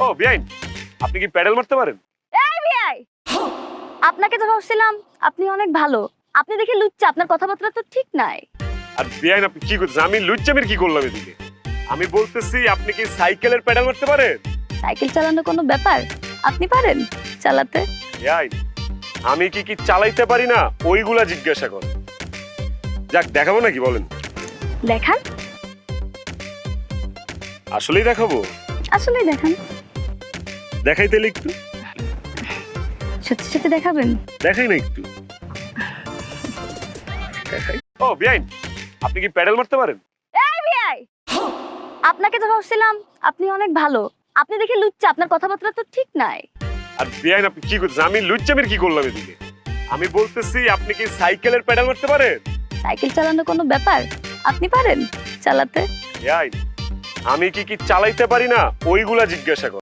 ও বিআইন, আপনি কি প্যাডেল মারতে পারেন? এই বিআই, আপনাকে তো ভাবছিলাম আপনি অনেক ভালো। আপনি দেখে লুচ্চা, আপনার কথাবার্তা তো ঠিক নাই। আর বিআইন আপনি কি করছেন? আমি লুচ্চামির কি করলাম এদিকে? আমি বলতেছি আপনি কি সাইকেলের প্যাডেল মারতে পারেন? সাইকেল চালানো কোনো ব্যাপার? আপনি পারেন চালাতে? বিআইন, আমি কি চালাইতে পারি না ওইগুলা জিজ্ঞাসা কর। যাক, দেখাবো নাকি বলেন? দেখান, আসলেই দেখাবো? আসলে দেখান। দেখাই তাহলে একটু। সত্যি সত্যি দেখাবেন? দেখাই না একটু। দেখাই। ও বিআইন, আপনি কি প্যাডেল মারতে পারেন? এই বিআই, আপনাকে তো ভাবছিলাম আপনি অনেক ভালো। আপনি দেখে লুচ্চা, আপনার কথাবার্তা তো ঠিক নাই। আর বিআইন আপনি কি করছেন? আমি লুচ্চামির কি করলাম এদিকে? আমি বলতেছি আপনি কি সাইকেলের প্যাডেল মারতে পারেন? সাইকেল চালানো কোনো ব্যাপার? আপনি পারেন চালাতে? বিআইন, আমি কি চালাইতে পারি না ওইগুলা জিজ্ঞাসা কর।